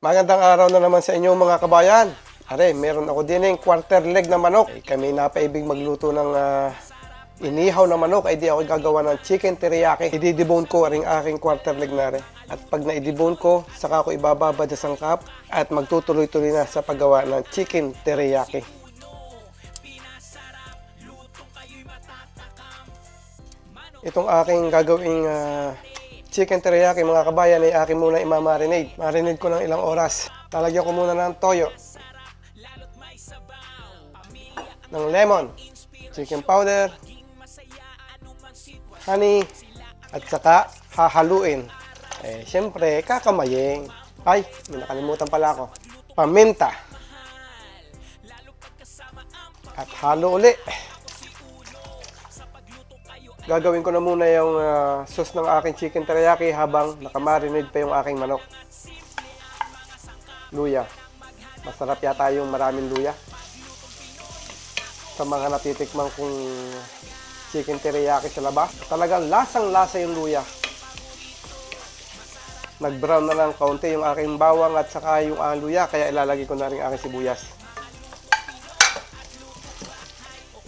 Magandang araw na naman sa inyo mga kabayan. Are, meron ako din yung quarter leg na manok. Kami napaibig magluto ng inihaw na manok. Ay di ako gagawa ng chicken teriyaki. I-debone ko ring aking quarter leg na rin. At pag na-debone ko, saka ko ibababad sa sangkap at magtutuloy-tuloy na sa paggawa ng chicken teriyaki. Itong aking gagawing chicken teriyaki mga kabayan ay akin muna imamarinate. Marinate ko ng ilang oras. Lalagyan ko muna ng toyo, ng lemon, chicken powder, honey, at saka hahaluin. Siyempre, kakamayin. Ay, may nakalimutan pala ako. Paminta. At halo uli. Gagawin ko na muna yung sauce ng aking chicken teriyaki habang nakamarinate pa yung aking manok. Luya. Masarap yata yung maraming luya. Sa mga natitikman kong chicken teriyaki sa labas, talagang lasang-lasa yung luya. Nag-brown na lang kaunti yung aking bawang at saka yung luya, kaya ilalagay ko na rin aking sibuyas.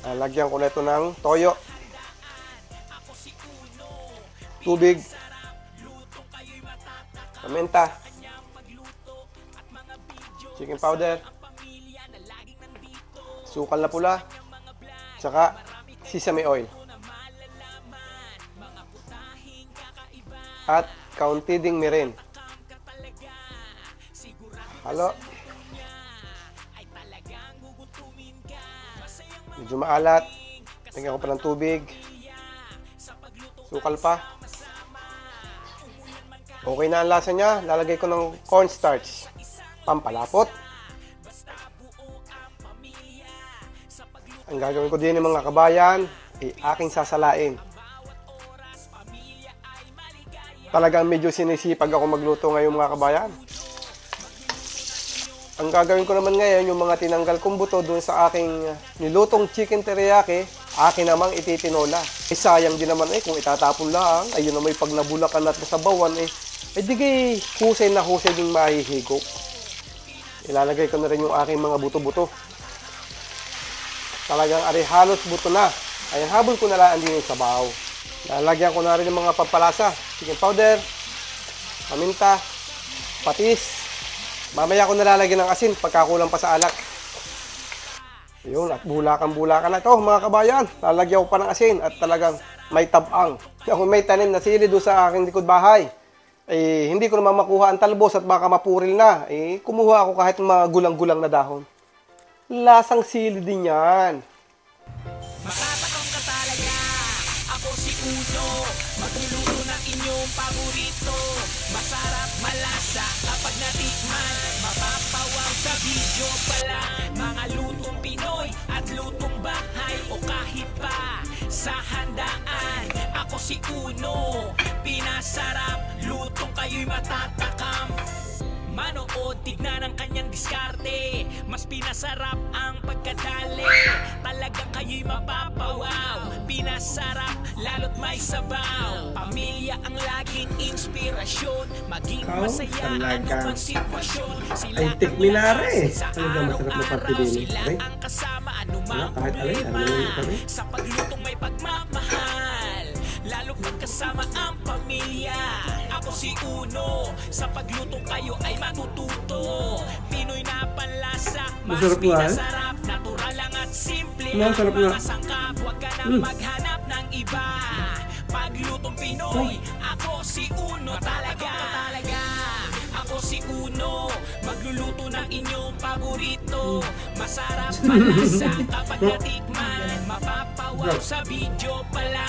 Lagyan ko na ito ng toyo, tubig, paminta, chicken powder, sukal na pula, saka sesame oil. At kaunti ding mirin. Halo. Medyo maalat. Lagyan ko pa ng tubig. Sukal pa. Okay na ang lasa niya. Lalagay ko ng cornstarch. Pampalapot. Ang gagawin ko din ng mga kabayan ay aking sasalain. Talagang medyo sinisipag ako magluto ngayon mga kabayan. Ang gagawin ko naman ngayon, yung mga tinanggal kong buto doon sa aking nilutong chicken teriyaki, akin namang ititinola. Sayang din naman kung itatapon lang. Ayun naman pag nabulakan at nasabawan digay husay na husay yung mahihigop. Ilalagay ko na rin yung aking mga buto-buto. Talagang halos buto na. Ay habol ko na lang din yung sabaw. Lalagyan ko na rin yung mga pampalasa. Chicken powder, paminta, patis. Mamaya ko nalalagyan ng asin pagkakulang pa sa alak. Yun, at bulakan-bulakan na ito mga kabayan. Lalagyan ko pa ng asin at talagang may tabang. Kung may tanim na sili doon sa aking likod bahay, hindi ko naman makuha ang talbos at baka mapuril na. Kumuha ako kahit mga gulang-gulang na dahon. Lasang sili din yan. Matatakam ka talaga. Ako si Uno. Magluluto ng inyong paborito. Masarap, malasa kapag natikman. Mapapawaw sa video pala. Mga lutong Pinoy at lutong bahay o kahit pa sa handaan. Ako si Uno. Pinasarap, lutong kayo'y matatakam. Manood, tignan ang kanyang diskarte. Mas pinasarap ang pagkadali. Talagang kayo'y mapapawaw. Pinasarap, lalo't may sabaw. Pamilya ang laging inspirasyon. Maging masaya anumang sitwasyon. Sila ang lakas sa araw-araw. Sila ang kasama anumang problema. Sa paglutong may pagmamahal. Lalo pagkasama ang pamilya. Ako si Uno. Sa pagluto kayo ay matututo. Pinoy na panlasa. Mas pinasarap. Natural lang at simple. Ang mga sangkap. Huwag ka nang maghanap ng iba. Paglutong Pinoy, ako si Uno talaga. Ako si Uno. Magluluto ng inyong paborito. Masarap, malasa kapag natikman. Mapapawaw sa video pala.